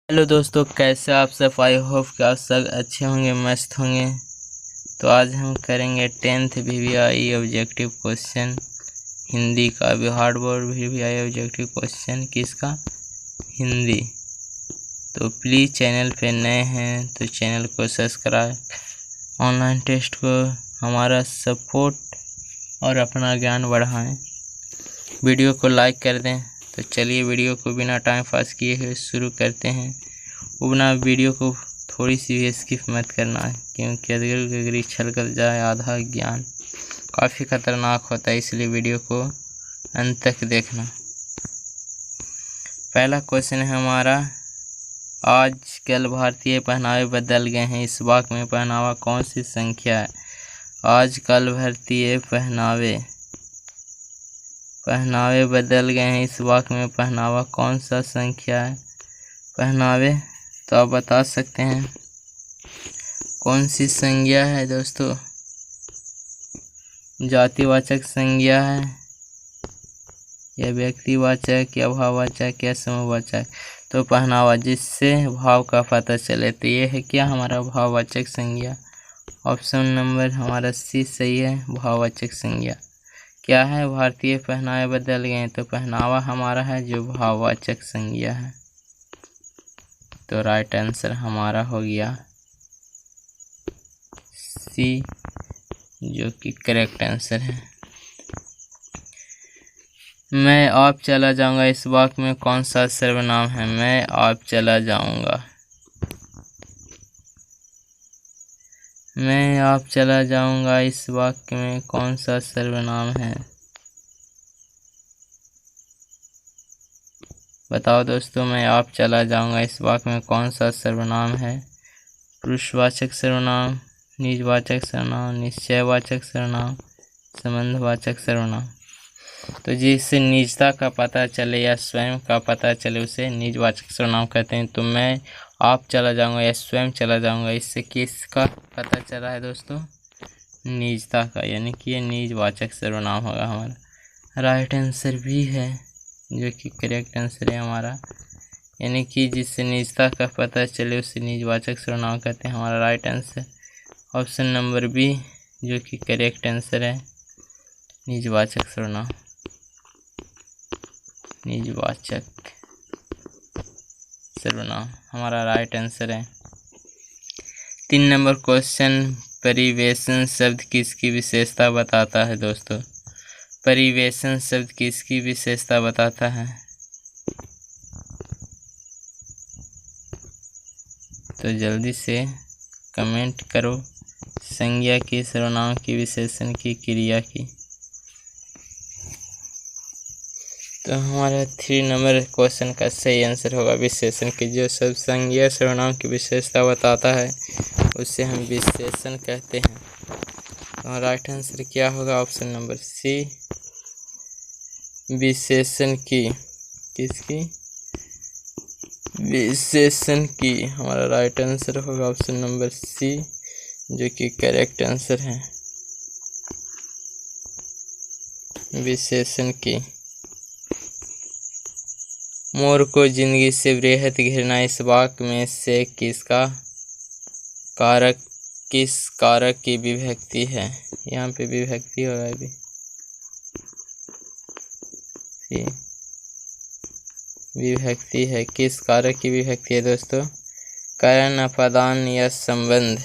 Hello दोस्तों, कैसे आप सब। आई होप कि आप सब अच्छे होंगे, मस्त होंगे। तो आज हम करेंगे 10th VVI objective question Hindi का। Bihar board VVI objective question किसका? हिंदी। तो प्लीज़ चैनल पे नए हैं तो चैनल को सब्सक्राइब, ऑनलाइन टेस्ट को हमारा सपोर्ट और अपना ज्ञान बढ़ाएं। वीडियो को लाइक कर दें। तो चलिए वीडियो को बिना टाइम पास किए हुए शुरू करते हैं। उतना वीडियो को थोड़ी सी भी स्किप मत करना है, क्योंकि अगर छल कर जाए आधा ज्ञान काफ़ी खतरनाक होता है, इसलिए वीडियो को अंत तक देखना। पहला क्वेश्चन है हमारा, आजकल भारतीय पहनावे बदल गए हैं, इस वाक्य में पहनावा कौन सी संख्या है? आजकल भारतीय पहनावे बदल गए हैं, इस वाक्य में पहनावा कौन सा संख्या है? पहनावे तो आप बता सकते हैं कौन सी संज्ञा है दोस्तों? जातिवाचक संज्ञा है या व्यक्तिवाचक या भाववाचक या समूहवाचक? तो पहनावा जिससे भाव का पता चले, तो ये है क्या? हमारा भाववाचक संज्ञा। ऑप्शन नंबर हमारा सी सही है, भाववाचक संज्ञा। क्या है? भारतीय पहनावे बदल गए हैं, तो पहनावा हमारा है जो भाववाचक संज्ञा है। तो राइट आंसर हमारा हो गया सी, जो कि करेक्ट आंसर है। मैं आप चला जाऊंगा, इस वाक्य में कौन सा सर्वनाम है? मैं आप चला जाऊंगा। मैं आप चला जाऊंगा, इस वाक्य में कौन सा सर्वनाम है? बताओ दोस्तों, मैं आप चला जाऊंगा, इस वाक्य में कौन सा सर्वनाम है? पुरुषवाचक सर्वनाम, निजवाचक सर्वनाम, निश्चयवाचक सर्वनाम, संबंधवाचक सर्वनाम। तो जिससे निजता का पता चले या स्वयं का पता चले उसे निजवाचक सर्वनाम कहते हैं। तो मैं आप चला जाऊंगा या स्वयं चला जाऊंगा, इससे किसका पता चला है दोस्तों? निजता का, यानी कि ये निजवाचक सर्वनाम होगा हमारा। राइट आंसर भी है, जो कि करेक्ट आंसर है हमारा, यानी कि जिससे निजता का पता चले उसे निजवाचक सर्वनाम कहते हैं। हमारा right answer option number B, जो कि करेक्ट आंसर है, निजवाचक सर्वनाम। निजवाचक सर्वनाम हमारा राइट आंसर है। 3 नंबर क्वेश्चन, परिवेशन शब्द किसकी विशेषता बताता है दोस्तों? परिवेशन शब्द किसकी विशेषता बताता है? तो जल्दी से कमेंट करो, संज्ञा की, सर्वनाम की, विशेषण की, क्रिया की। तो हमारा 3 नंबर क्वेश्चन का सही आंसर होगा विशेषण की। जो सब संज्ञा सर्वनाम की विशेषता बताता है उसे हम विशेषण कहते हैं। तो राइट आंसर क्या होगा? ऑप्शन नंबर सी, विशेषण की। किसकी? विशेषण की। हमारा राइट आंसर होगा ऑप्शन नंबर सी, जो कि करेक्ट आंसर है, विशेषण की। मोर को जिंदगी से वृहत घृणा, इस वाक्य में से किस कारक की विभक्ति है? यहाँ पे विभक्ति होगा अभी। विभक्ति है, किस कारक की विभक्ति है दोस्तों? कारण, अपादान या संबंध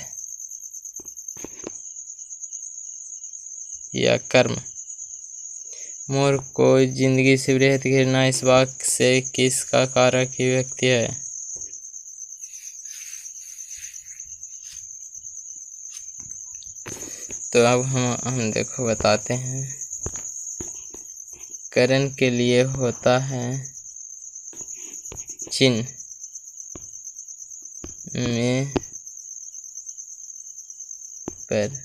या कर्म। मोर को जिंदगी से वृहत घृणा, इस वाक्य से किसका कारक की विभक्ति है? तो अब हम देखो बताते हैं। करण के लिए होता है चिन्ह में पर,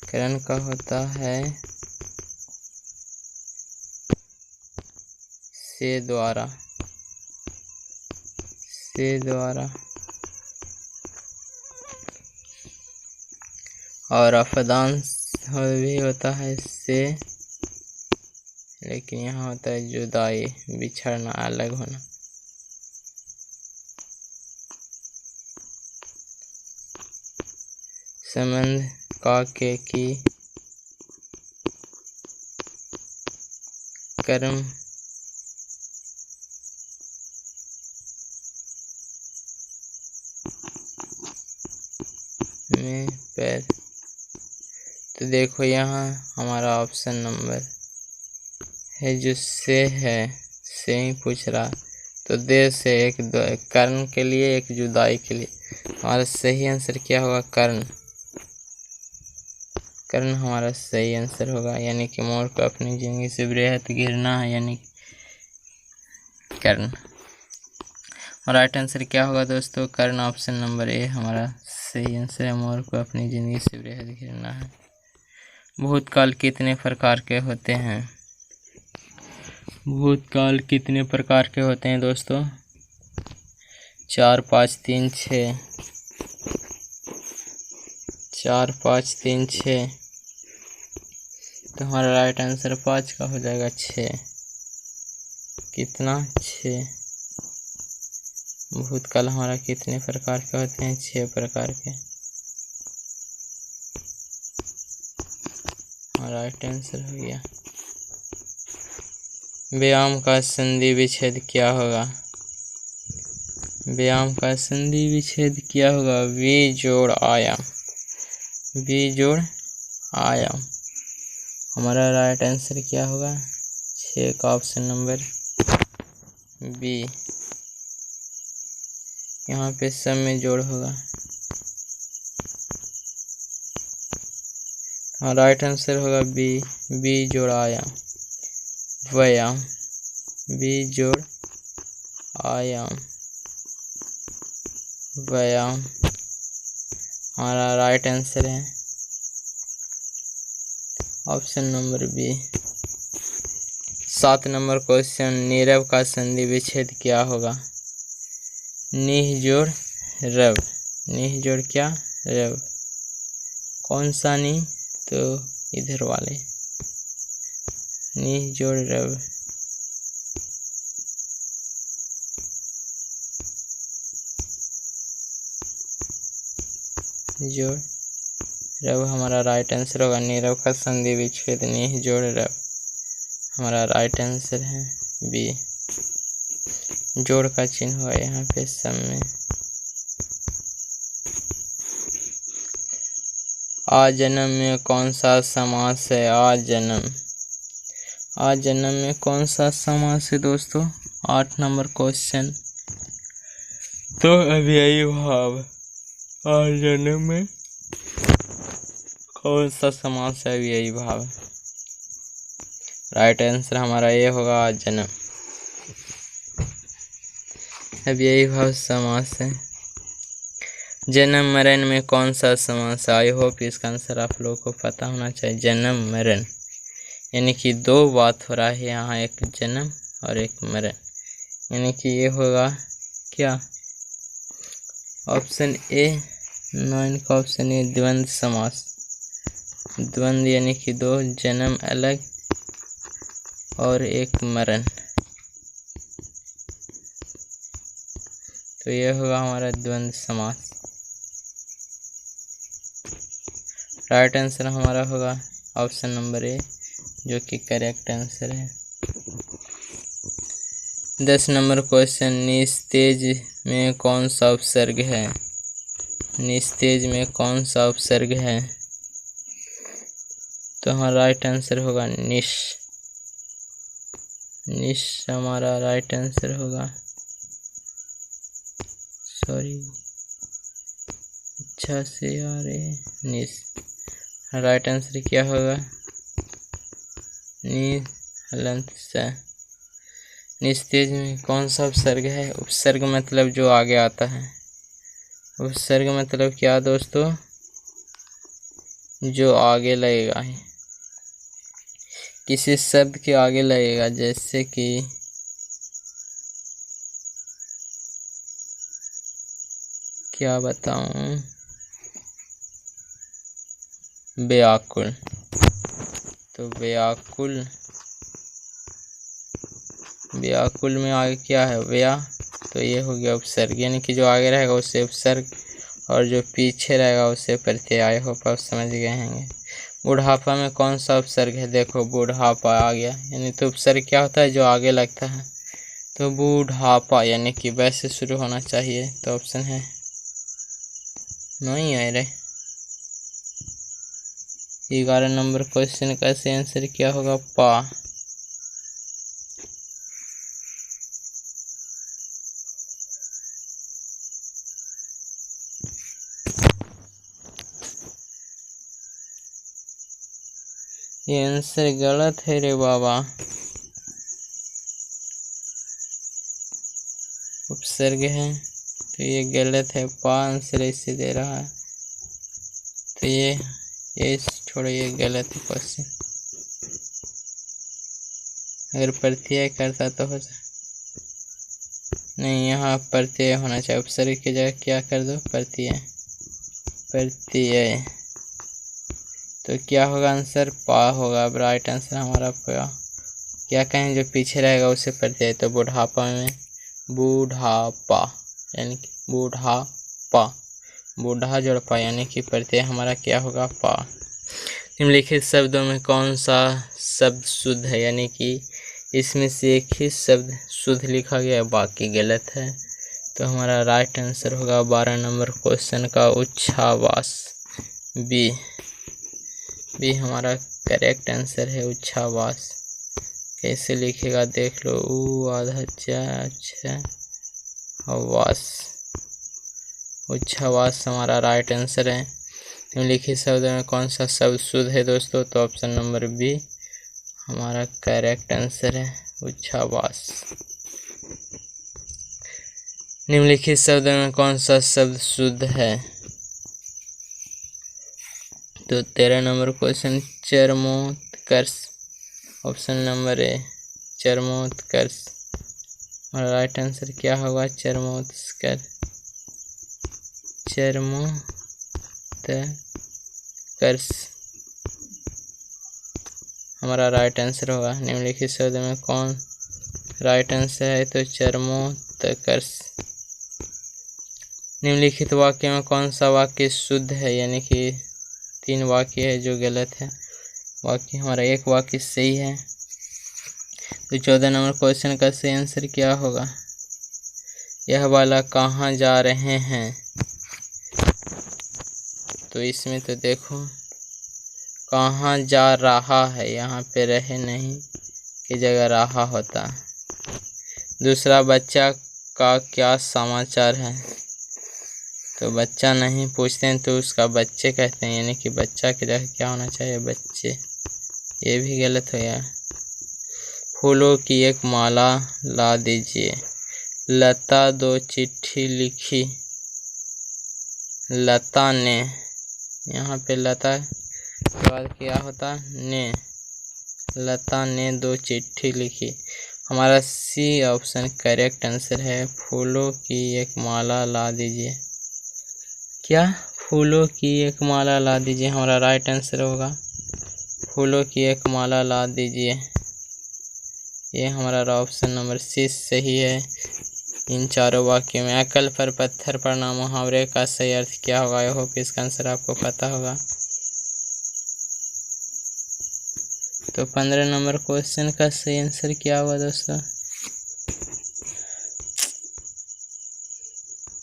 करण का होता है से द्वारा, से द्वारा, और अपदांश भी होता है से, लेकिन यहाँ होता है जुदाई, बिछड़ना, अलग होना। संबंध का के की कर्म में पैर। तो देखो यहाँ हमारा ऑप्शन नंबर है जो से है, से ही पूछ रहा, तो दे से एक कर्ण के लिए, एक जुदाई के लिए। हमारा सही आंसर क्या होगा? कर्ण। कर्ण हमारा सही आंसर होगा, यानी कि मोर को अपनी जिंदगी से बेहद घिरना है, यानी कर्ण। और राइट आंसर क्या होगा दोस्तों? कर्ण। ऑप्शन नंबर ए हमारा सही आंसर है, मोर को अपनी जिंदगी से बेहद घिरना है। भूतकाल कितने प्रकार के होते हैं? भूतकाल कितने प्रकार के होते हैं दोस्तों? 4, 5, 3, 6। 4, 5, 3, 6। तो हमारा राइट आंसर 5 का हो जाएगा 6। कितना? 6। भूतकाल हमारा कितने प्रकार के होते हैं? 6 प्रकार के। हमारा राइट आंसर हो गया। व्यायाम का संधि विच्छेद क्या होगा? व्यायाम का संधि विच्छेद क्या होगा? वी जोड़ आयाम। वी जोड़ आयाम। हमारा राइट आंसर क्या होगा? 6 का ऑप्शन नंबर बी। यहाँ पे सब में जोड़ होगा। हाँ, राइट आंसर होगा बी। बी जोड़ आयाम। व्यायाम। बी जोड़ आयाम। व्यायाम हमारा राइट आंसर है, option number B. 7 number question, नीरव का संधि विच्छेद क्या होगा? निह जोड़ रव। निह जोड़ क्या? रव। कौन सा नी? तो इधर वाले। निह जोड़ रव। जोड़ रव हमारा राइट आंसर होगा। नीरव का संधि विच्छेद निह जोड़ रव हमारा राइट आंसर है बी। जोड़ का चिन्ह हुआ यहाँ पे सम में। आ जन्म में कौन सा समास है? आ जन्म। आ जन्म में कौन सा समास है दोस्तों? 8 नंबर क्वेश्चन। तो अव्ययी भाव आ जन्म में कौन सा समास है? अव्ययी भाव। राइट आंसर हमारा ये होगा आ जन्म। अव्ययी भाव समास है। जन्म मरण में कौन सा समास है? आई होप इसका आंसर आप लोगों को पता होना चाहिए। जन्म मरण यानी कि 2 बात हो रहा है यहाँ, एक जन्म और एक मरण, यानी कि ये होगा क्या? Option A. 9 का ऑप्शन ए द्वंद्व समास। द्वंद्व यानी कि 2 जन्म अलग और एक मरण, तो यह होगा हमारा द्वंद्व समास। राइट आंसर हमारा होगा ऑप्शन नंबर ए, जो कि करेक्ट आंसर है। 10 नंबर क्वेश्चन, निस्तेज में कौन सा उपसर्ग है? निस्तेज में कौन सा उपसर्ग है? तो हमारा राइट आंसर होगा निश। निश हमारा राइट आंसर होगा। सॉरी, अच्छा से आ रहे निश। राइट आंसर क्या होगा? निस्तेज में कौन सा उपसर्ग है? उपसर्ग मतलब जो आगे आता है। उपसर्ग मतलब क्या दोस्तों? जो आगे लगेगा है, किसी शब्द के आगे लगेगा, जैसे कि क्या बताऊं, व्याकुल। तो व्याकुल, व्याकुल में आगे क्या है, व्या, तो ये हो गया उपसर्ग, यानी कि जो आगे रहेगा उससे उपसर्ग और जो पीछे रहेगा उससे प्रत्यय। आई होप आप समझ गए होंगे। बुढ़ापा में कौन सा उपसर्ग है, देखो बुढ़ापा आ गया, यानी तो उपसर्ग क्या होता है, जो आगे लगता है। तो बुढ़ापा यानी कि वैसे शुरू होना चाहिए, तो ऑप्शन है नहीं है रे। 11 नंबर क्वेश्चन का सही आंसर क्या होगा, पा। ये आंसर गलत है रे बाबा, उपसर्ग है, तो ये गलत है, पा आंसर इससे दे रहा है। तो ये छोड़ो, ये गलत है क्वेश्चन। अगर प्रत्यय करता तो हो नहीं, यहाँ प्रत्यय होना चाहिए, उपसर्ग की जगह क्या कर दो, प्रत्यय। प्रत्यय तो क्या होगा आंसर, पा होगा। अब राइट आंसर हमारा पा। क्या कहें, जो पीछे रहेगा उसे प्रत्यय, तो बुढ़ापा में बूढ़ापा यानी कि बूढ़ापा, बूढ़ा जोड़ पा यानी कि प्रत्यय हमारा क्या होगा, पा। निम्नलिखित शब्दों में कौन सा शब्द शुद्ध है, यानी कि इसमें से एक ही शब्द शुद्ध लिखा गया है, बाकी गलत है। तो हमारा राइट आंसर होगा 12 नंबर क्वेश्चन का उच्छ्वास, बी। बी हमारा करेक्ट आंसर है, उच्छ्वास। कैसे लिखेगा देख लो, ऊ आधा चा वास, उच्छ्वास हमारा राइट आंसर है। निम्नलिखित शब्दों में कौन सा शब्द शुद्ध है दोस्तों, तो ऑप्शन नंबर बी हमारा करेक्ट आंसर है, उच्छ्वास। निम्नलिखित शब्दों में कौन सा शब्द शुद्ध है, तो 13 नंबर क्वेश्चन चरमोत्कर्ष, ऑप्शन नंबर ए चरमोत्कर्ष। और राइट आंसर क्या होगा, चरमोत्कर्ष, चरमोत्कर्ष हमारा राइट आंसर होगा। निम्नलिखित शब्द में कौन राइट आंसर है, तो चरमोत्कर्ष। निम्नलिखित वाक्य में कौन सा वाक्य शुद्ध है, यानी कि 3 वाक्य है जो गलत है, वाक्य हमारा एक वाक्य सही है। तो 14 नंबर क्वेश्चन का सही आंसर क्या होगा, यह वाला कहाँ जा रहे हैं। तो इसमें तो देखो कहाँ जा रहा है, यहाँ पे रहे नहीं की जगह रहा होता। दूसरा, बच्चा का क्या समाचार है, तो बच्चा नहीं पूछते हैं तो उसका बच्चे कहते हैं, यानी कि बच्चा की जगह क्या होना चाहिए, बच्चे। ये भी गलत हो गया। फूलों की एक माला ला दीजिए, लता 2 चिट्ठी लिखी, लता ने, यहाँ पे लता के बाद क्या होता, ने, लता ने 2 चिट्ठी लिखी। हमारा सी ऑप्शन करेक्ट आंसर है, फूलों की एक माला ला दीजिए। क्या, फूलों की एक माला ला दीजिए हमारा राइट आंसर होगा, फूलों की एक माला ला दीजिए। ये हमारा ऑप्शन नंबर सी सही है। इन चारों वाक्यों में अकल पर पत्थर पड़ना मुहावरे का सही अर्थ क्या होगा, आई होप इसका आंसर आपको पता होगा। तो 15 नंबर क्वेश्चन का सही आंसर क्या होगा दोस्तों,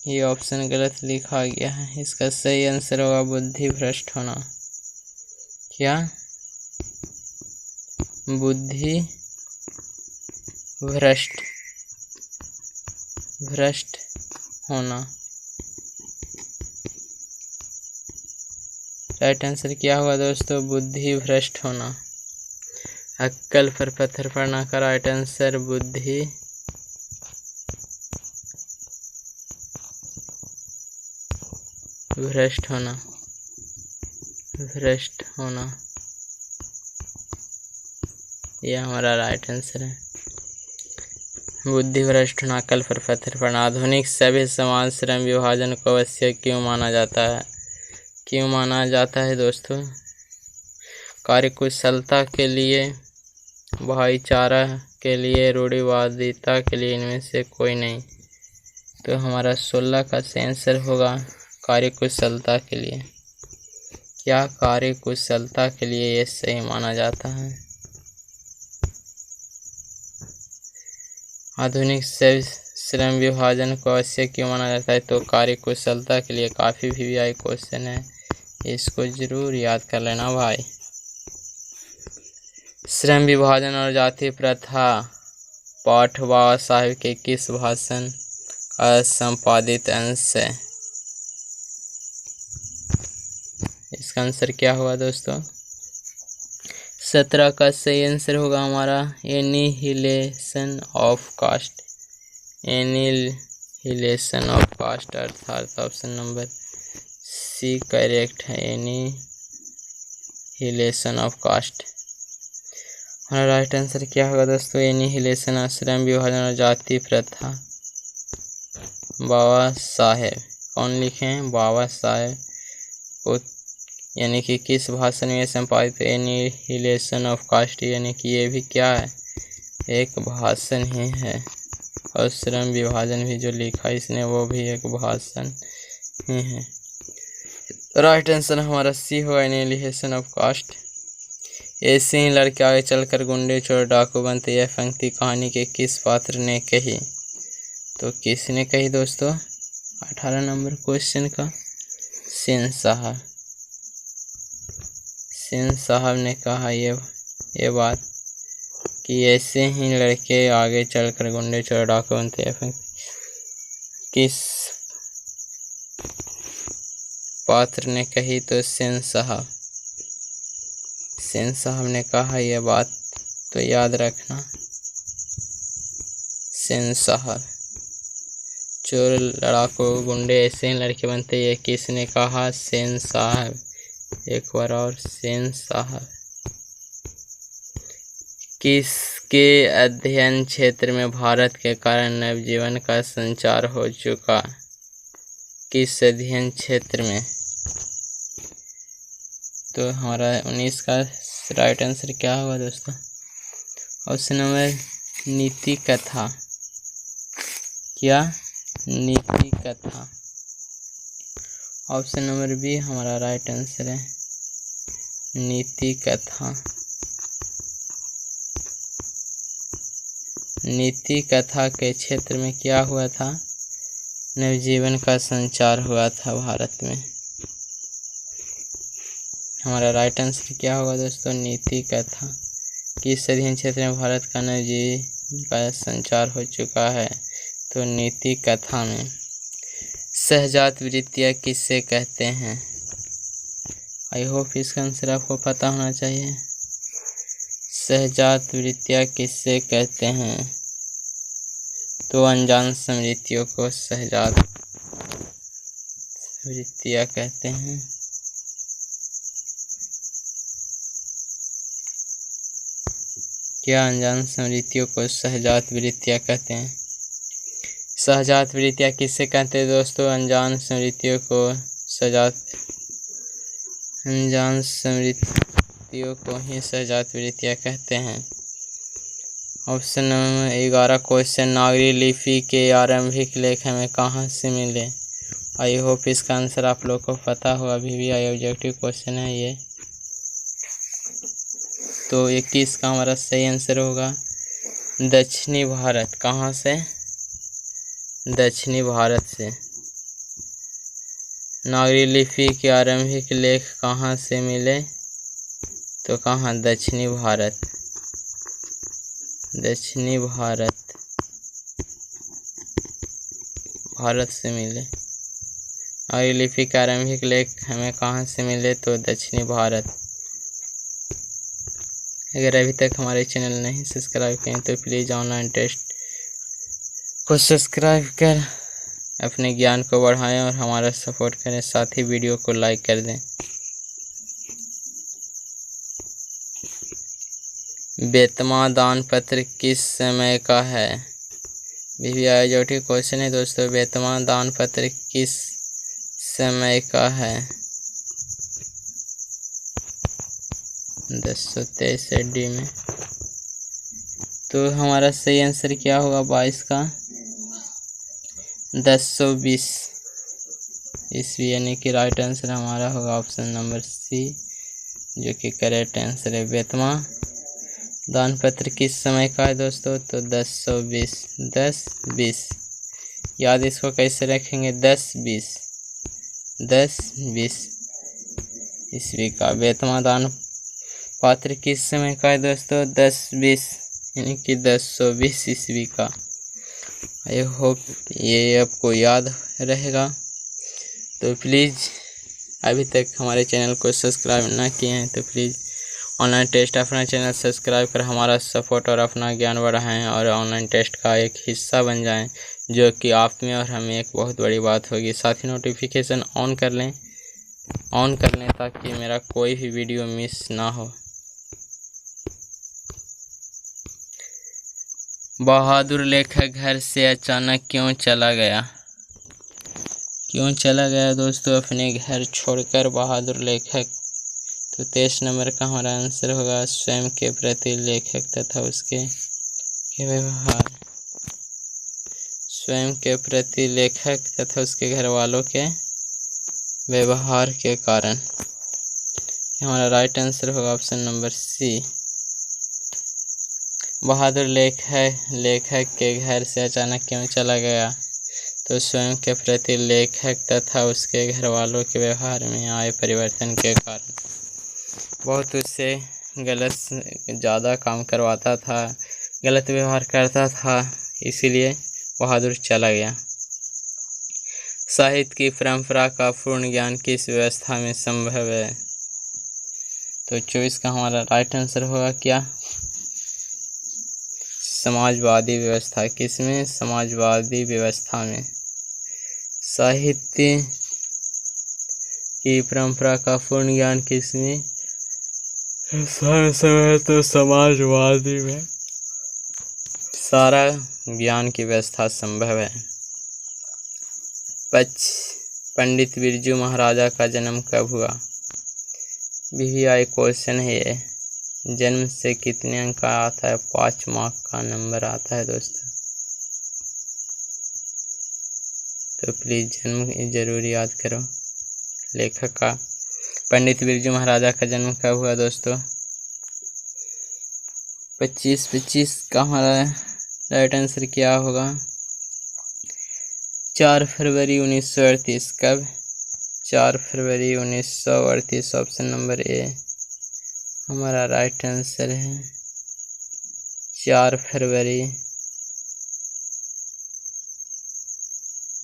ये ऑप्शन गलत लिखा गया है, इसका सही आंसर होगा बुद्धि भ्रष्ट होना। क्या, बुद्धि भ्रष्ट होना। राइट आंसर क्या होगा दोस्तों, बुद्धि भ्रष्ट होना। अक्कल पर पत्थर पड़ना का राइट आंसर बुद्धि भ्रष्ट होना, भ्रष्ट होना, यह हमारा राइट आंसर है। बुद्धि भ्रष्ट होना, कल पर पत्थर पड़ना। आधुनिक सभ्य समाज श्रम विभाजन को आवश्यक क्यों माना जाता है? क्यों माना जाता है दोस्तों? कार्यकुशलता के लिए, भाईचारा के लिए, रूढ़िवादिता के लिए, इनमें से कोई नहीं। तो हमारा 16 का आंसर होगा कार्यकुशलता के लिए। क्या कार्यकुशलता के लिए ये सही माना जाता है? आधुनिक श्रम विभाजन को आवश्यक क्यों माना जाता है? तो कार्यकुशलता के लिए। काफ़ी VVI क्वेश्चन है, इसको जरूर याद कर लेना भाई। श्रम विभाजन और जाति प्रथा पाठ बाबा साहेब के किस भाषण का संपादित अंश है? इसका आंसर क्या होगा दोस्तों? 17 का सही आंसर होगा हमारा annihilation of caste. Annihilation of caste अर्थात ऑप्शन नंबर सी करेक्ट है, एनिहिलेशन ऑफ कास्ट। हमारा राइट आंसर क्या होगा दोस्तों? एनिहिलेशन ऑफ श्रम विभाजन और जाति प्रथा। बाबा साहेब कौन लिखे हैं? बाबा साहेब को, यानी कि किस भाषण में संपादित? एनिहिलेशन ऑफ कास्ट, यानी कि ये भी क्या है? एक भाषण ही है। और श्रम विभाजन भी जो लिखा इसने वो भी एक भाषण ही है। राइट आंसर हमारा सी होगा, एनिहिलेशन ऑफ कास्ट। ऐसे ही लड़के आगे चलकर गुंडे चोर डाकू बनते, यह पंक्ति कहानी के किस पात्र ने कही? तो किसने कही दोस्तों? 18 नंबर क्वेश्चन का सेन साहब। सेन साहब ने कहा ये बात कि ऐसे ही लड़के आगे चलकर गुंडे चोर डाकू बनते, यह किस पात्र ने कही? तो सेन साहब। सेन साहब ने कहा यह बात, तो याद रखना सेन साहब। चोर लड़ाकू गुंडे ऐसे ही लड़के बनते, ये किसने कहा? सेन साहब। एक बार और, सेन साहब। किसके अध्ययन क्षेत्र में भारत के कारण नवजीवन का संचार हो चुका? किस अध्ययन क्षेत्र में? तो हमारा 19 का राइट आंसर क्या होगा दोस्तों? ऑप्शन नंबर नीति कथा। क्या? नीति कथा। ऑप्शन नंबर बी हमारा राइट आंसर है, नीति कथा। नीति कथा के क्षेत्र में क्या हुआ था? नवजीवन का संचार हुआ था भारत में। हमारा राइट आंसर क्या होगा दोस्तों? नीति कथा। किस अध्ययन क्षेत्र में भारत का नवजीवन का संचार हो चुका है? तो नीति कथा में। सहजात वृत्तियाँ किससे कहते हैं? आई होप इसका आंसर आपको पता होना चाहिए। सहजात वृत्तियाँ किससे कहते हैं? तो अनजान स्मृतियों को सहजात वृत्तियाँ कहते हैं। क्या अनजान स्मृतियों को सहजात वृत्तियाँ कहते हैं? सहजात वृत्तियाँ किससे कहते हैं दोस्तों? अनजान स्मृतियों को अनजान स्मृतियों को ही सहजात वृत्तियाँ कहते हैं। ऑप्शन नंबर 11 क्वेश्चन, नागरी लिपि के आरंभिक लेख हमें कहाँ से मिले? आई होप इसका आंसर आप लोग को पता होगा, VVI ऑब्जेक्टिव क्वेश्चन है ये। तो 21 का हमारा सही आंसर होगा दक्षिणी भारत। कहाँ से? दक्षिणी भारत से। नागरी लिपि के आरंभिक लेख कहाँ से मिले? तो कहाँ? दक्षिणी भारत। दक्षिणी भारत से मिले। नागरी लिपि के आरंभिक लेख हमें कहाँ से मिले? तो दक्षिणी भारत। अगर अभी तक हमारे चैनल नहीं सब्सक्राइब किए तो प्लीज़ ऑनलाइन टेस्ट को सब्सक्राइब कर अपने ज्ञान को बढ़ाएं और हमारा सपोर्ट करें। साथ ही वीडियो को लाइक कर दें। बेतमा दान पत्र किस समय का है? VVIOT क्वेश्चन है दोस्तों, बेतमा दान पत्र किस समय का है? 1023 AD में। तो हमारा सही आंसर क्या होगा 22 का? 1020 ईस्वी, यानी कि राइट आंसर हमारा होगा ऑप्शन नंबर सी, जो कि करेक्ट आंसर है। बेतमा दान पत्र किस समय का है दोस्तों? तो 1020 10-20 याद इसको कैसे रखेंगे? 10-20 ईस्वी का। बेतमा दान पत्र किस समय का है दोस्तों? 10-20 यानी कि 1020 ईस्वी का। आई होप ये आपको याद रहेगा। तो प्लीज़ अभी तक हमारे चैनल को सब्सक्राइब ना किए हैं तो प्लीज़ ऑनलाइन टेस्ट अपना चैनल सब्सक्राइब कर हमारा सपोर्ट और अपना ज्ञान बढ़ाएं और ऑनलाइन टेस्ट का एक हिस्सा बन जाएं, जो कि आप में और हमें एक बहुत बड़ी बात होगी। साथ ही नोटिफिकेशन ऑन कर लें ताकि मेरा कोई भी वीडियो मिस ना हो। बहादुर लेखक घर से अचानक क्यों चला गया? क्यों चला गया दोस्तों अपने घर छोड़कर बहादुर लेखक? तो 23 नंबर का हमारा आंसर होगा स्वयं के प्रति लेखक तथा उसके व्यवहार। स्वयं के प्रति लेखक तथा उसके घर वालों के व्यवहार के कारण। हमारा राइट आंसर होगा ऑप्शन नंबर सी। बहादुर लेखक के घर से अचानक क्यों चला गया? तो स्वयं के प्रति लेखक तथा उसके घर वालों के व्यवहार में आए परिवर्तन के कारण। बहुत उससे गलत ज़्यादा काम करवाता था, गलत व्यवहार करता था, इसीलिए बहादुर चला गया। साहित्य की परंपरा का पूर्ण ज्ञान किस व्यवस्था में संभव है? तो 24 का हमारा राइट आंसर होगा क्या? समाजवादी व्यवस्था। किसमें? समाजवादी व्यवस्था में। साहित्य की परंपरा का पूर्ण ज्ञान किसमें समय? तो समाजवादी में सारा ज्ञान की व्यवस्था संभव है। पंडित बिरजू महाराजा का जन्म कब हुआ? VVI क्वेश्चन है ये। जन्म से कितने अंक का आता है? 5 मार्क का नंबर आता है दोस्तों। तो प्लीज़ जन्म जरूर याद करो लेखक का। पंडित बिरजू महाराजा का जन्म कब हुआ दोस्तों? 25 का हमारा राइट आंसर क्या होगा? 4 फरवरी 1938। कब? 4 फरवरी 1938 ऑप्शन नंबर ए हमारा राइट आंसर है। 4 फरवरी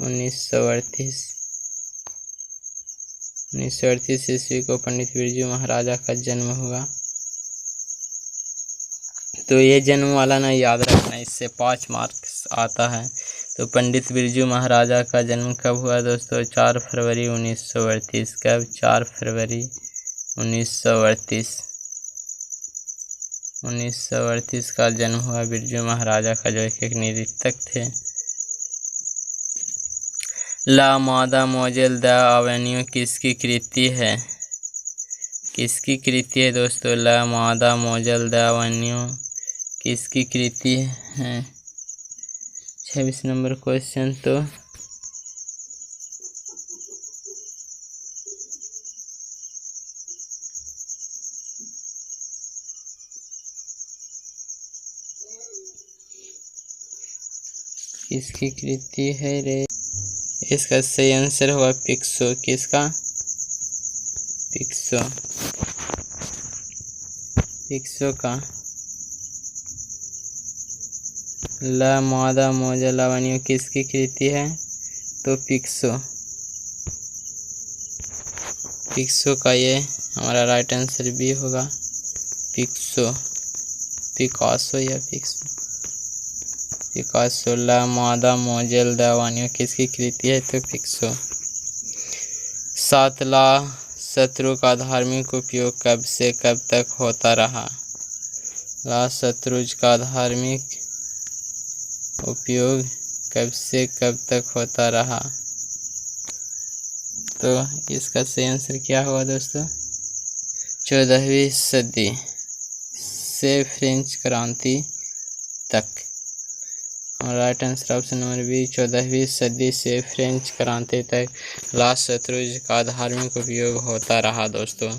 1938 ईस्वी को पंडित बिरजू महाराजा का जन्म हुआ। तो ये जन्म वाला ना याद रखना, इससे 5 मार्क्स आता है। तो पंडित बिरजू महाराजा का जन्म कब हुआ दोस्तों? 4 फरवरी 1938। कब? 4 फरवरी 1938 का जन्म हुआ बिरजू महाराजा का, जो एक निरीक्षक थे। ला मादा मोजेल द एवेन्यू किसकी कृति है? किसकी कृति है दोस्तों? ला मादा मोजेल द एवेन्यू किसकी कृति है? 26 नंबर क्वेश्चन। तो किसकी कृति है रे? इसका सही आंसर होगा पिकासो। किसका? पिकासो का। ला मादा मोजेल एवेन्यू किसकी कृति है? तो पिकासो का ये हमारा राइट आंसर भी होगा। पिकासो या पिकासो। ला मादा मोजेल द एवेन्यू किसकी कृति है? तो पिकासो। 7 ला शत्रु का धार्मिक उपयोग कब से कब तक होता रहा? ला शत्रुज का धार्मिक उपयोग कब से कब तक होता रहा। तो इसका सही आंसर क्या होगा दोस्तों? 14वीं सदी से फ्रेंच क्रांति तक। और right answer option number B, 14वीं सदी से फ्रेंच क्रांति तक लाल शतरंज का धार्मिक उपयोग होता रहा। दोस्तों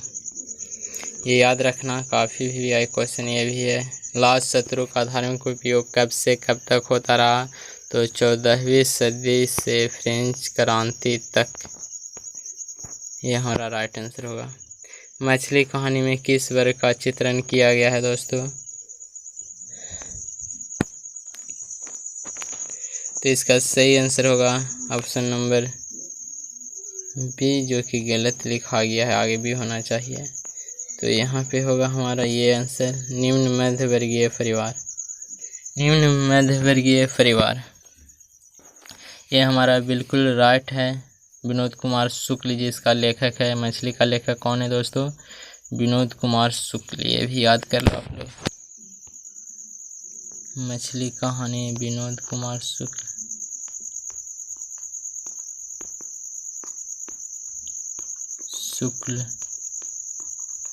ये याद रखना, काफ़ी भी आई क्वेश्चन ये भी है। लाल शत्रु का धार्मिक उपयोग कब से कब तक होता रहा? तो 14वीं सदी से फ्रेंच क्रांति तक, ये हमारा राइट आंसर होगा। मछली कहानी में किस वर्ग का चित्रण किया गया है दोस्तों? तो इसका सही आंसर होगा ऑप्शन नंबर बी, जो कि गलत लिखा गया है, आगे भी होना चाहिए। तो यहाँ पे होगा हमारा ये आंसर, निम्न मध्यवर्गीय परिवार। निम्न मध्यवर्गीय परिवार, ये हमारा बिल्कुल राइट है। विनोद कुमार शुक्ल जी इसका लेखक है। मछली का लेखक कौन है दोस्तों? विनोद कुमार शुक्ल, ये भी याद कर लो आप लोग। मछली कहानी विनोद कुमार शुक्ल।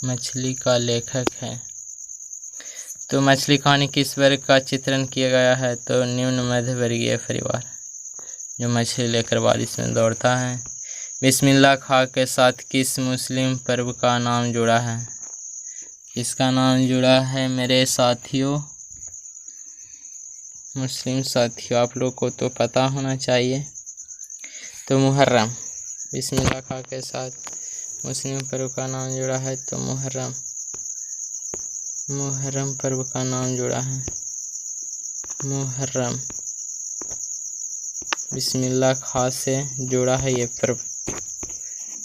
मछली का लेखक है। तो मछली कहानी किस वर्ग का चित्रण किया गया है? तो निम्न मध्यवर्गीय परिवार, जो मछली लेकर बारिश में दौड़ता है। बिस्मिल्लाह खां के साथ किस मुस्लिम पर्व का नाम जुड़ा है? इसका नाम जुड़ा है मेरे साथियों, मुस्लिम साथियों, आप लोग को तो पता होना चाहिए। तो मुहर्रम, बिस्मिल्लाह खां के साथ मुस्लिम पर्व का नाम जुड़ा है, तो मुहर्रम पर्व का नाम जुड़ा है। मुहर्रम बिस्मिल्लाह खां से जुड़ा है ये पर्व।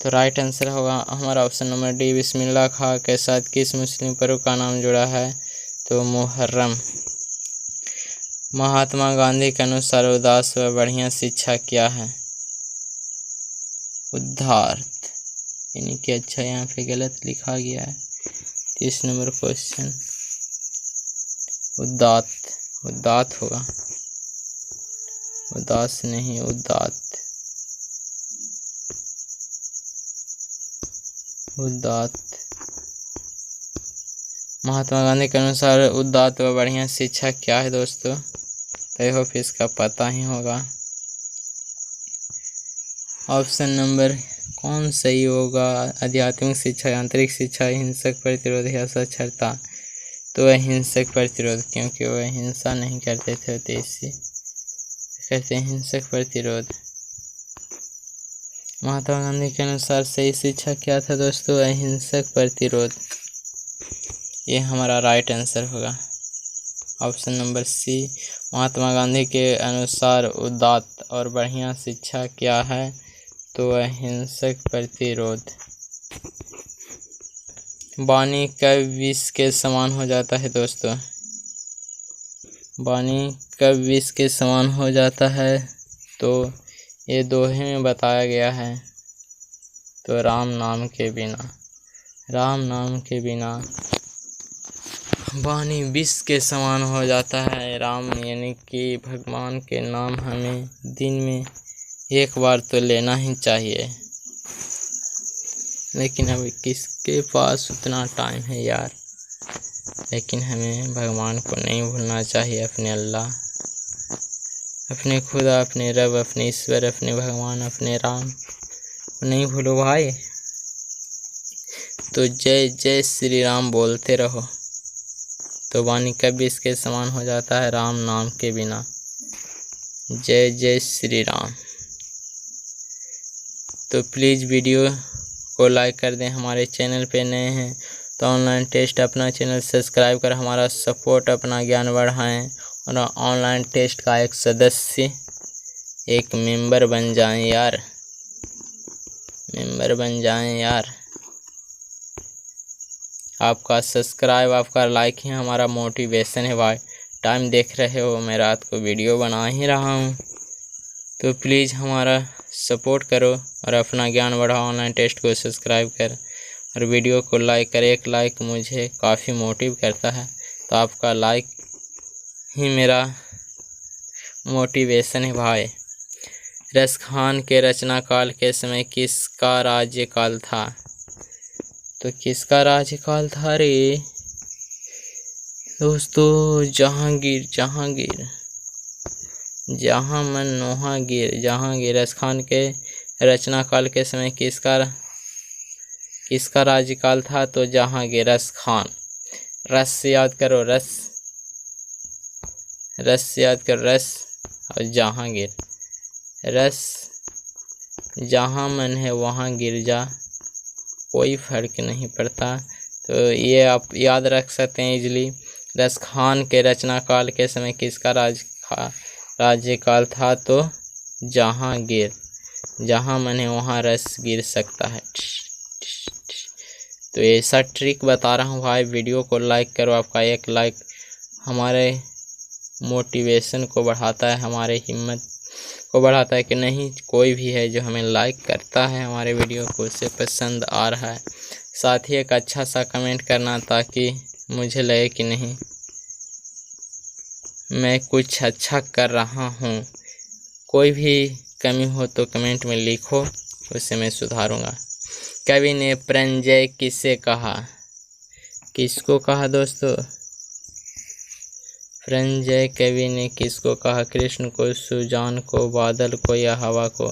तो राइट आंसर होगा हमारा ऑप्शन नंबर डी, बिस्मिल्लाह खां के साथ किस मुस्लिम पर्व का नाम जुड़ा है? तो मुहर्रम। महात्मा गांधी के अनुसार उदास व बढ़िया शिक्षा क्या है? उदात्त, यानी कि अच्छा यहाँ पे गलत लिखा गया है। 30 नंबर क्वेश्चन, उदात्त होगा, उदास नहीं, उदात्त। महात्मा गांधी के अनुसार उदात्त व बढ़िया शिक्षा क्या है दोस्तों? तो आई होप इसका पता ही होगा। ऑप्शन नंबर कौन सही होगा? आध्यात्मिक शिक्षा, आंतरिक शिक्षा, हिंसक प्रतिरोध या साक्षरता। तो अहिंसक प्रतिरोध, क्योंकि वह हिंसा नहीं करते थे, तो इससे कहते हैं हिंसक प्रतिरोध। महात्मा गांधी के अनुसार सही शिक्षा क्या था दोस्तों? अहिंसक प्रतिरोध, ये हमारा राइट आंसर होगा ऑप्शन नंबर सी। महात्मा गांधी के अनुसार उदात्त और बढ़िया शिक्षा क्या है? तो अहिंसक प्रतिरोध। वाणी कब विष के समान हो जाता है दोस्तों? वाणी कब विष के समान हो जाता है? तो ये दोहे में बताया गया है। तो राम नाम के बिना वाणी विष के समान हो जाता है। राम यानी कि भगवान के नाम हमें दिन में एक बार तो लेना ही चाहिए, लेकिन अभी किसके पास उतना टाइम है यार। लेकिन हमें भगवान को नहीं भूलना चाहिए, अपने अल्लाह, अपने खुदा, अपने रब, अपने ईश्वर, अपने भगवान, अपने राम को नहीं भूलो भाई। तो जय जय श्री राम बोलते रहो। तो वाणी कब इसके समान हो जाता है? राम नाम के बिना। जय जय श्री राम। तो प्लीज़ वीडियो को लाइक कर दें। हमारे चैनल पे नए हैं तो ऑनलाइन टेस्ट अपना चैनल सब्सक्राइब कर हमारा सपोर्ट, अपना ज्ञान बढ़ाएं और ऑनलाइन टेस्ट का एक सदस्य, एक मेंबर बन जाएं यार। आपका सब्सक्राइब, आपका लाइक ही हमारा मोटिवेशन है भाई। टाइम देख रहे हो, मैं रात को वीडियो बना ही रहा हूँ। तो प्लीज़ हमारा सपोर्ट करो और अपना ज्ञान बढ़ाओ। ऑनलाइन टेस्ट को सब्सक्राइब कर और वीडियो को लाइक कर। एक लाइक मुझे काफ़ी मोटिव करता है। तो आपका लाइक ही मेरा मोटिवेशन है भाई। रसखान के रचना काल के समय किसका राज्यकाल था? तो किसका राज्यकाल था रे दोस्तों? जहांगीर जहांगीर। रसखान के रचना काल के समय किसका राज्यकाल था? तो जहांगीर। रसखान, रस से याद करो, रस से याद करो, रस और जहांगीर। रस जहाँ मन है वहाँ गिर जा, कोई फर्क नहीं पड़ता। तो ये आप याद रख सकते हैं इजली। रसखान के रचना काल के समय किसका राज्यकाल था? तो जहांगीर। जहाँ मन है वहाँ रस गिर सकता है। तो ऐसा ट्रिक बता रहा हूँ भाई। वीडियो को लाइक करो, आपका एक लाइक हमारे मोटिवेशन को बढ़ाता है, हमारे हिम्मत को बढ़ाता है कि नहीं, कोई भी है जो हमें लाइक करता है हमारे वीडियो को, उसे पसंद आ रहा है। साथ ही एक अच्छा सा कमेंट करना ताकि मुझे लगे कि नहीं, मैं कुछ अच्छा कर रहा हूँ। कोई भी कमी हो तो कमेंट में लिखो, उसे मैं सुधारूँगा। कवि ने प्रंजय किसे कहा? किसको कहा दोस्तों? प्रंजय कवि ने किसको कहा? कृष्ण को, सुजान को, बादल को या हवा को?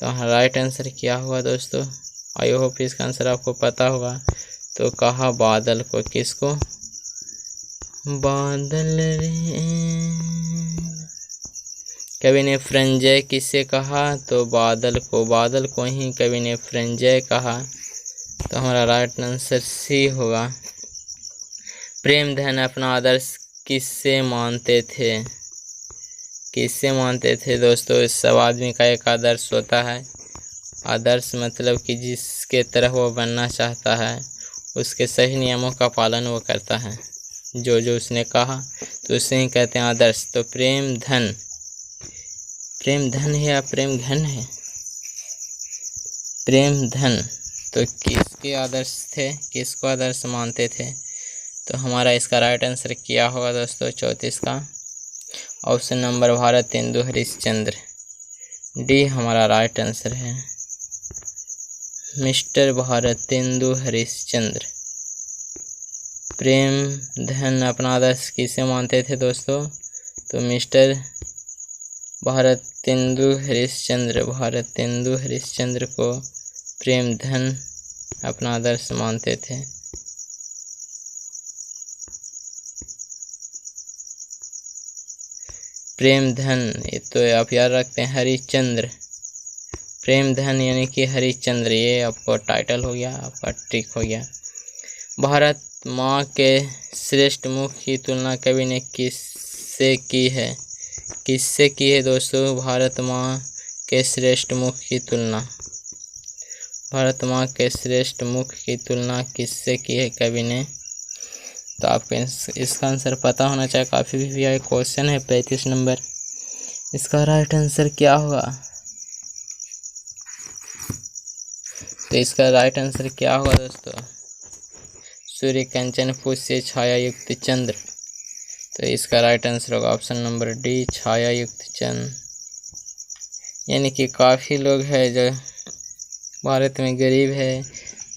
तो राइट आंसर क्या होगा दोस्तों? आई होप इसका आंसर आपको पता होगा। तो कहा बादल को। किसको? बादल रे। कवि ने प्रंजय किसे कहा? तो बादल को। बादल को ही कवि ने प्रंजय कहा। तो हमारा राइट आंसर सी होगा। प्रेमधन अपना आदर्श किससे मानते थे? किससे मानते थे दोस्तों? सब आदमी का एक आदर्श होता है। आदर्श मतलब कि जिसके तरह वो बनना चाहता है, उसके सही नियमों का पालन वो करता है। जो उसने कहा तो उसे ही कहते हैं आदर्श। तो प्रेमधन है या प्रेमघन है? प्रेमधन। तो किसके आदर्श थे? किसको आदर्श मानते थे? तो हमारा इसका राइट आंसर क्या होगा दोस्तों? 34 का option number Bharatendu Harishchandra. D हमारा राइट आंसर है। मिस्टर भारतेंदु हरिश्चंद्र। प्रेमधन अपना आदर्श किसे मानते थे दोस्तों? तो मिस्टर भारतेंदु हरिश्चंद्र को प्रेमधन अपना आदर्श मानते थे। प्रेमधन, ये तो आप याद रखते हैं, हरिश्चंद्र। प्रेमधन यानी कि हरिश्चंद्र, ये आपको टाइटल हो गया, आपका ट्रिक हो गया। भारत माँ के श्रेष्ठ मुख की तुलना कवि ने किससे की है? किससे की है दोस्तों? भारत माँ के श्रेष्ठ मुख की तुलना। भारत माँ के श्रेष्ठ मुख की तुलना किससे की है कवि ने? तो आपको इसका आंसर पता होना चाहिए। काफ़ी भी क्वेश्चन है 35 नंबर। इसका राइट आंसर क्या होगा? तो इसका राइट आंसर क्या होगा दोस्तों? सूर्य कंचन पुष्य छाया युक्त चंद्र। तो इसका राइट आंसर होगा ऑप्शन नंबर डी, छाया युक्त चंद्र। यानी कि काफ़ी लोग हैं जो भारत में गरीब है,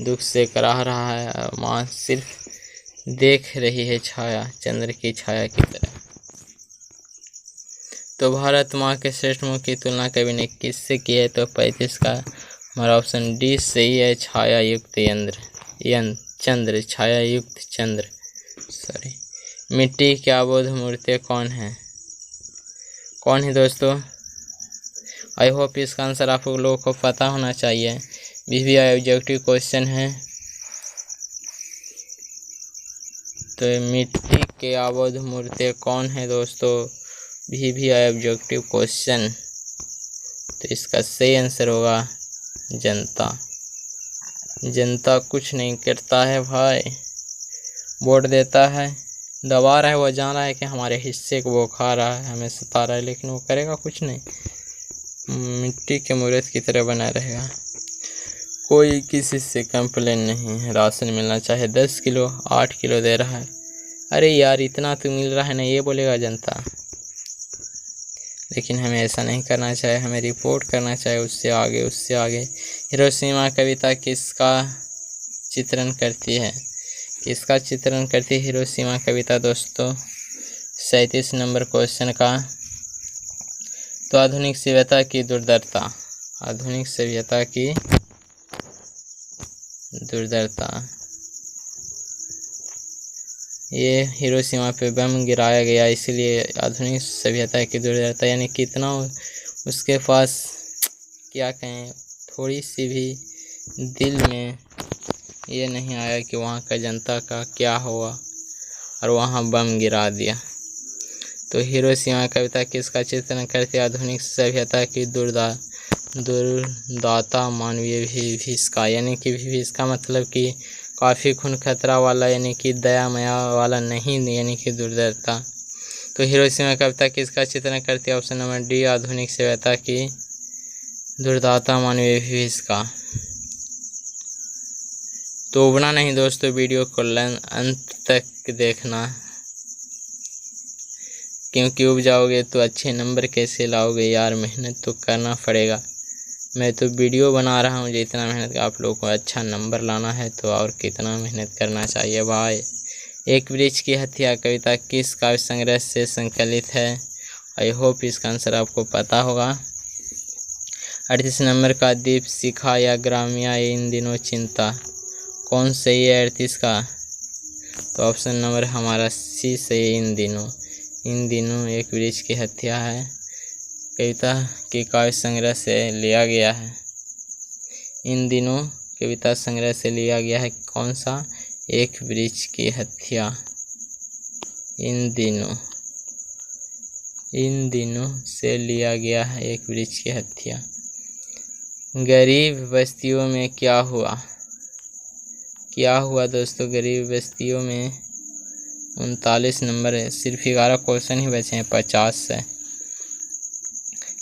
दुख से कराह रहा है, माँ सिर्फ देख रही है छाया, चंद्र की छाया की तरह। तो भारत माँ के श्रेष्ठ मुख की तुलना कवि ने किससे की है? तो 35 का हमारा ऑप्शन डी सही है, छाया युक्त चंद्र, छाया युक्त चंद्र। सॉरी। मिट्टी की अबोध मूर्ति कौन है? कौन है दोस्तों? आई होप इसका आंसर आप लोगों को पता होना चाहिए। BBI ऑब्जेक्टिव क्वेश्चन है। तो मिट्टी के अबोध मूर्ति कौन है दोस्तों? BBI objective question. तो इसका सही आंसर होगा जनता। जनता कुछ नहीं करता है भाई, वोट देता है, दबा रहा है, वो जान रहा है कि हमारे हिस्से को वो खा रहा है, हमें सता रहा है, लेकिन वो करेगा कुछ नहीं, मिट्टी के मूर्ति की तरह बना रहेगा। कोई किसी से कंप्लेन नहीं है। राशन मिलना चाहे 10 किलो 8 किलो दे रहा है, अरे यार इतना तो मिल रहा है ना, ये बोलेगा जनता। लेकिन हमें ऐसा नहीं करना चाहिए, हमें रिपोर्ट करना चाहिए उससे आगे उससे आगे। हिरोशिमा कविता किसका चित्रण करती है? किसका चित्रण करती है हिरोशिमा कविता दोस्तों? 37 नंबर क्वेश्चन का। तो आधुनिक सभ्यता की दुर्दशा, आधुनिक सभ्यता की दुर्दशा, ये हिरोशिमा पे बम गिराया गया इसलिए आधुनिक सभ्यता की दुर्दशा, यानी कितना उसके पास क्या कहें, थोड़ी सी भी दिल में ये नहीं आया कि वहाँ का जनता का क्या हुआ और वहाँ बम गिरा दिया। तो हिरोशिमा कविता किसका चित्रण करती है? आधुनिक सभ्यता की दुर्दाता मानवीय विभीषिका, यानी कि विभीषिका मतलब कि काफ़ी खून खतरा वाला, यानी कि दया माया वाला नहीं, यानी कि दुर्दशा। तो हिरोशिमा कविता किसका चित्रण करती है? ऑप्शन नंबर डी, आधुनिक सभ्यता की दुर्दाता मानवीय विभीषिका। तो उबना नहीं दोस्तों, वीडियो को अंत तक देखना, क्योंकि उब जाओगे तो अच्छे नंबर कैसे लाओगे यार, मेहनत तो करना पड़ेगा। मैं तो वीडियो बना रहा हूँ, जितना मेहनत, आप लोगों को अच्छा नंबर लाना है तो और कितना मेहनत करना चाहिए भाई। एक वृक्ष की हत्या कविता किस काव्य संग्रह से संकलित है? आई होप इसका आंसर आपको पता होगा। 38 नंबर का दीप शिखा या ग्राम्या इन दिनों चिंता, कौन सही है 38 का? तो ऑप्शन नंबर हमारा सी सही है, इन दिनों एक वृक्ष की हत्या है कविता के काव्य संग्रह से लिया गया है। इन दिनों कविता संग्रह से लिया गया है कौन सा? एक वृक्ष की हत्या। इन दिनों से लिया गया है एक वृक्ष की हत्या। गरीब बस्तियों में क्या हुआ? क्या हुआ दोस्तों गरीब बस्तियों में? 39 नंबर है, सिर्फ 11 क्वेश्चन ही बचे हैं 50 से।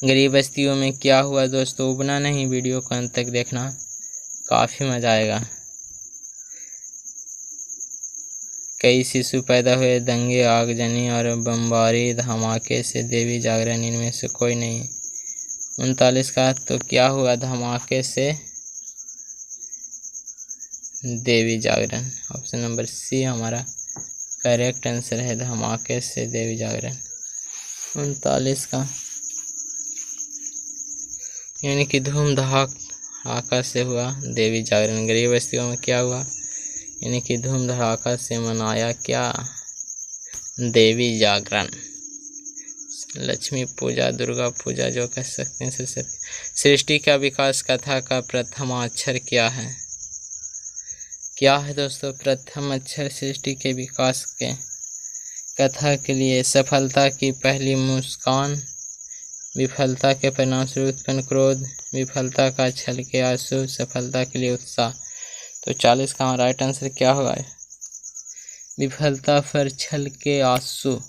गरीब बस्तियों में क्या हुआ दोस्तों? उबना नहीं, वीडियो को अंत तक देखना, काफ़ी मज़ा आएगा। कई शिशु पैदा हुए, दंगे, आगजनी और बमबारी धमाके से देवी जागरण इनमें से कोई नहीं। 39 का तो क्या हुआ? धमाके से देवी जागरण। ऑप्शन नंबर सी हमारा करेक्ट आंसर है, धमाके से देवी जागरण। 39 का यानी कि धूम धड़ाका से हुआ देवी जागरण। गरीब बस्तियों में क्या हुआ? यानी कि धूम धड़ाका से मनाया क्या? देवी जागरण। लक्ष्मी पूजा, दुर्गा पूजा जो कह सकते हैं सरस्वती। सृष्टि का विकास कथा का प्रथम अक्षर क्या है? क्या है दोस्तों प्रथम अक्षर सृष्टि के विकास के कथा के लिए? सफलता की पहली मुस्कान, विफलता के परिणामस्वरूप उत्पन्न क्रोध, विफलता का छल के आंसू, सफलता के लिए उत्साह। तो 40 का हमारा राइट आंसर क्या होगा? विफलता पर छल के आंसू।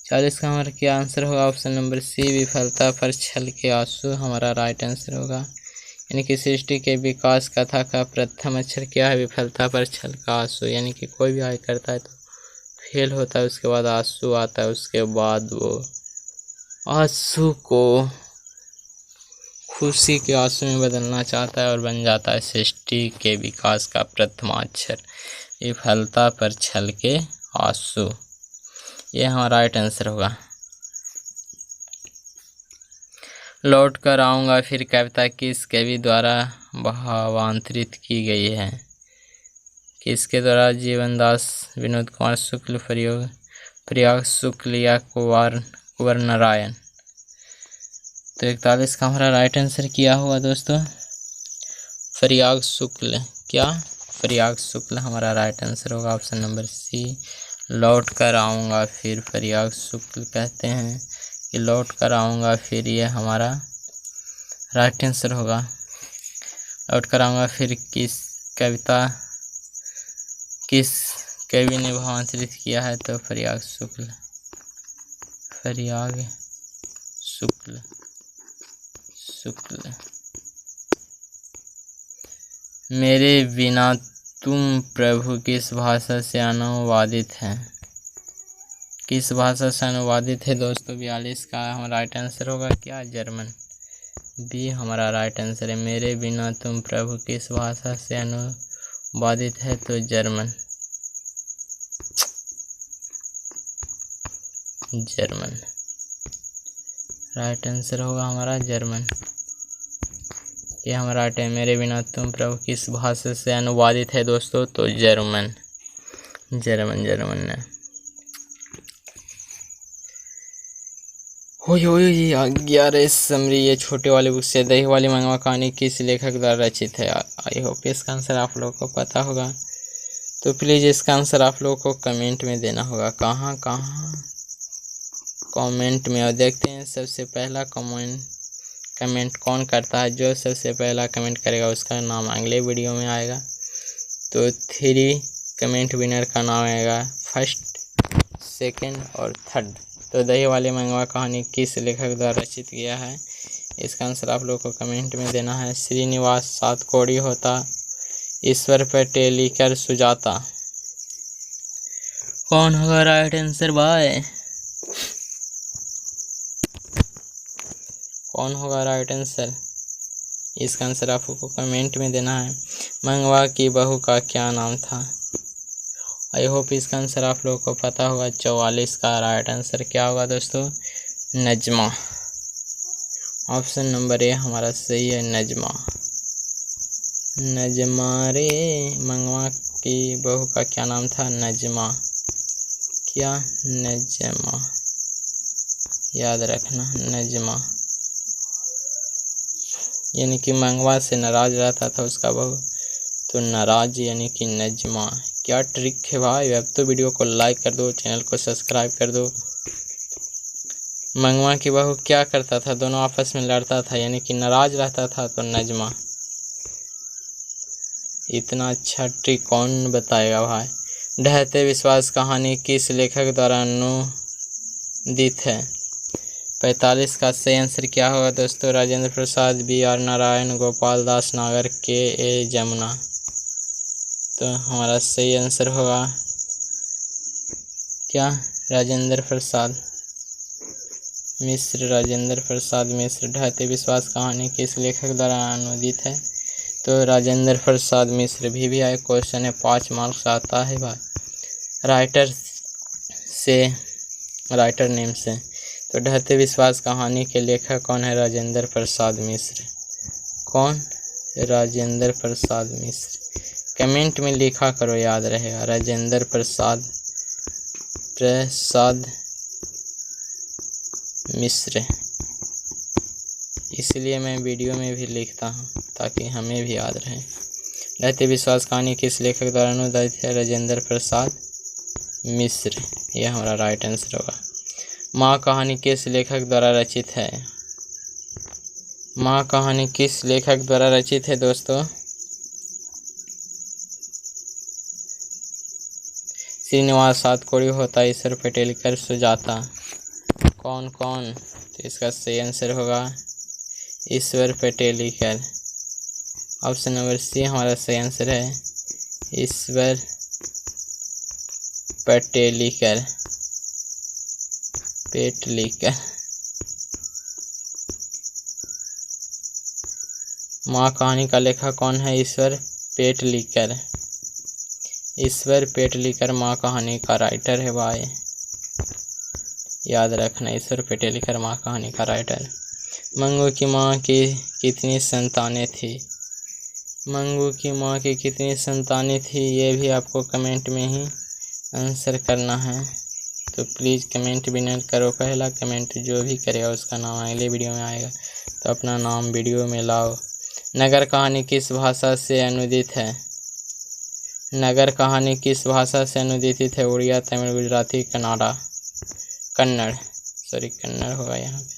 40 का हमारा क्या आंसर होगा? ऑप्शन नंबर सी, विफलता पर छल के आंसू हमारा राइट आंसर होगा। यानी कि सृष्टि के विकास कथा का प्रथम अक्षर क्या है? विफलता पर छल का आंसू। यानी कि कोई भी आगे करता है तो फेल होता है, उसके बाद आंसू आता है, उसके बाद वो आंसू को खुशी के आंसू में बदलना चाहता है और बन जाता है सृष्टि के विकास का प्रथम अक्षर, विफलता पर छल के आंसू। ये हमारा राइट आंसर होगा। लौट कर आऊँगा फिर कविता किस कवि द्वारा भावांतरित की गई है? किसके द्वारा? जीवनदास, विनोद कुमार शुक्ल, प्रयाग शुक्ल या कुंवर नारायण। तो 41 का हमारा राइट आंसर क्या हुआ दोस्तों? प्रयाग शुक्ल। क्या? प्रयाग शुक्ल हमारा राइट आंसर होगा। ऑप्शन नंबर सी, लौट कर आऊँगा फिर प्रयाग शुक्ल कहते हैं कि लौट कर आऊँगा फिर, ये हमारा राइट आंसर होगा। लौट कर आऊँगा फिर किस कवि ने भावांतरित किया है? तो प्रयाग शुक्ल। मेरे बिना तुम प्रभु किस भाषा से अनुवादित है? किस भाषा से अनुवादित है दोस्तों? 42 का हमारा राइट आंसर होगा क्या? जर्मन। बी हमारा राइट आंसर है। मेरे बिना तुम प्रभु किस भाषा से अनुवादित है? तो जर्मन। जर्मन राइट आंसर होगा हमारा जर्मन। ये हमारा राइट है। मेरे बिना तुम प्रभु किस भाषा से अनुवादित है दोस्तों? तो जर्मन। जर्मन ने हो 11 समरी ये छोटे वाले बुक से दही वाली मंगवा कहानी किस लेखक द्वारा रचित है? आई होप इसका आंसर आप लोगों को पता होगा, तो प्लीज़ इसका आंसर आप लोगों को कमेंट में देना होगा। कहाँ कमेंट में। और देखते हैं सबसे पहला कमेंट कौन करता है। जो सबसे पहला कमेंट करेगा उसका नाम अगले वीडियो में आएगा। तो 3 कमेंट विनर का नाम आएगा, फर्स्ट, सेकंड और थर्ड। तो दही वाली मंगवा कहानी किस लेखक द्वारा रचित किया है? इसका आंसर आप लोग को कमेंट में देना है। श्रीनिवास सातकोड़ी होता, ईश्वर पटेलीकर, सुजाता। कौन होगा राइट आंसर भाई? कौन होगा राइट आंसर? इसका आंसर आपको कमेंट में देना है। मंगवा की बहू का क्या नाम था? आई होप इसका आंसर आप लोगों को पता होगा। 44 का राइट आंसर क्या होगा दोस्तों? नजमा। ऑप्शन नंबर ए हमारा सही है, नजमा। नजमा रे, मंगवा की बहू का क्या नाम था? नजमा। क्या? नजमा, याद रखना, नजमा। यानी कि मंगवा से नाराज रहता था उसका बहू, तो नाराज यानी कि नजमा। क्या ट्रिक है भाई। अब तो वीडियो को लाइक कर दो, चैनल को सब्सक्राइब कर दो। मंगवा की बहू क्या करता था? दोनों आपस में लड़ता था, यानी कि नाराज रहता था, तो नजमा। इतना अच्छा ट्रिक कौन बताएगा भाई। ढहते विश्वास कहानी किस लेखक द्वारा अनुदित है? 45 का सही आंसर क्या होगा दोस्तों? राजेंद्र प्रसाद, BR नारायण, गोपाल दास नागर, KA जमुना। तो हमारा सही आंसर होगा क्या? राजेंद्र प्रसाद मिश्र। राजेंद्र प्रसाद मिश्र। ढहते विश्वास कहानी किस लेखक द्वारा अनुदित है? तो राजेंद्र प्रसाद मिश्र। भी आए क्वेश्चन है, 5 मार्क्स आता है भाई। राइटर नेम से। तो ढहते विश्वास कहानी के लेखक कौन है? राजेंद्र प्रसाद मिश्र। कौन? राजेंद्र प्रसाद मिश्र। कमेंट में लिखा करो, याद रहेगा, राजेंद्र प्रसाद मिश्र। इसलिए मैं वीडियो में भी लिखता हूँ ताकि हमें भी याद रहे। ढहते विश्वास कहानी किस लेखक द्वारा अनुदित है? राजेंद्र प्रसाद मिश्र। यह हमारा राइट आंसर होगा। माँ कहानी किस लेखक द्वारा रचित है? माँ कहानी किस लेखक द्वारा रचित है दोस्तों? श्रीनिवास सातकोड़ी होता, ईश्वर पटेलीकर, सुजाता। कौन? तो इसका सही आंसर होगा ईश्वर पटेलीकर। ऑप्शन नंबर सी हमारा सही आंसर है, ईश्वर पटेलीकर। माँ कहानी का लेखक कौन है? ईश्वर पेटलीकर। ईश्वर पेटलीकर माँ कहानी का राइटर है भाई, याद रखना, ईश्वर पेटलीकर माँ कहानी का राइटर। मंगू की माँ की कितनी संतानें थी? मंगू की माँ की कितनी संतानें थी, ये भी आपको कमेंट में ही आंसर करना है। तो प्लीज़ कमेंट भी नहीं करो। पहला कमेंट जो भी करेगा उसका नाम अगले वीडियो में आएगा, तो अपना नाम वीडियो में लाओ। नगर कहानी किस भाषा से अनुदित है? नगर कहानी किस भाषा से अनुदित है? उड़िया, तमिल, गुजराती, कन्नड़ होगा यहाँ पे।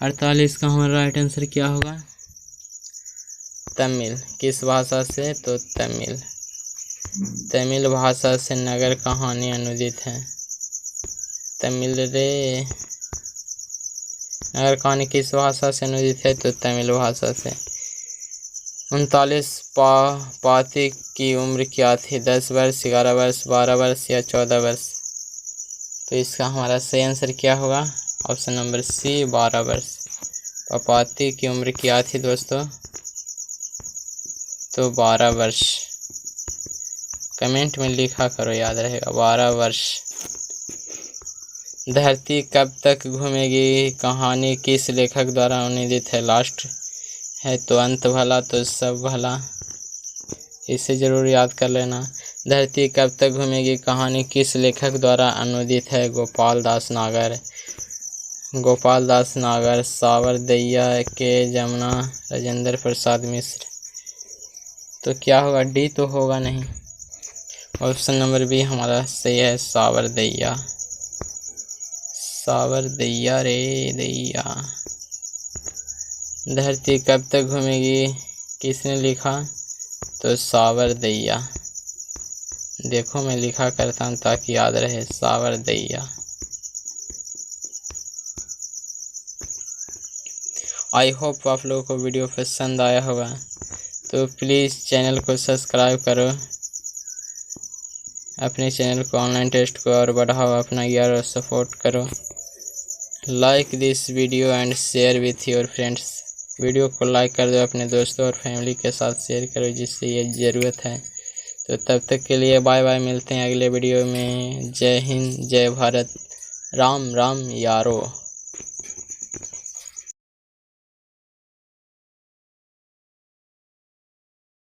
48 का हमारा राइट आंसर क्या होगा? तमिल। किस भाषा से? तो तमिल भाषा से नगर कहानी अनुदित है। तमिल रे। नगर कहानी किस भाषा से अनुदित है? तो तमिल भाषा से। 39 पाती की उम्र क्या थी? 10 वर्ष, 11 वर्ष, 12 वर्ष या 14 वर्ष? तो इसका हमारा सही आंसर क्या होगा? ऑप्शन नंबर सी 12 वर्ष। पपाती की उम्र क्या थी दोस्तों? तो 12 वर्ष। कमेंट में लिखा करो, याद रहेगा 12 वर्ष। धरती कब तक घूमेगी कहानी किस लेखक द्वारा अनुदित है? लास्ट है तो अंत भला तो सब भला, इसे जरूर याद कर लेना। धरती कब तक घूमेगी कहानी किस लेखक द्वारा अनुदित है? गोपाल दास नागर। गोपाल दास नागर, सावरदैया के जमुना, राजेंद्र प्रसाद मिश्र। तो क्या होगा? डी तो होगा नहीं। ऑप्शन नंबर बी हमारा सही है, सावरदैया। सावरदैया रे दैया। धरती कब तक घूमेगी किसने लिखा? तो सावरदैया। देखो मैं लिखा करता हूँ ताकि याद रहे, सावरदैया। आई होप आप लोगों को वीडियो पसंद आया होगा, तो प्लीज़ चैनल को सब्सक्राइब करो, अपने चैनल को ऑनलाइन टेस्ट को और बढ़ाओ, अपना ज्ञान और सपोर्ट करो। Like this video and share with your friends. Video को लाइक कर दो, अपने दोस्तों और फैमिली के साथ शेयर करो जिससे ये ज़रूरत है। तो तब तक के लिए बाय बाय, मिलते हैं अगले वीडियो में। जय हिंद, जय भारत, राम राम यारो।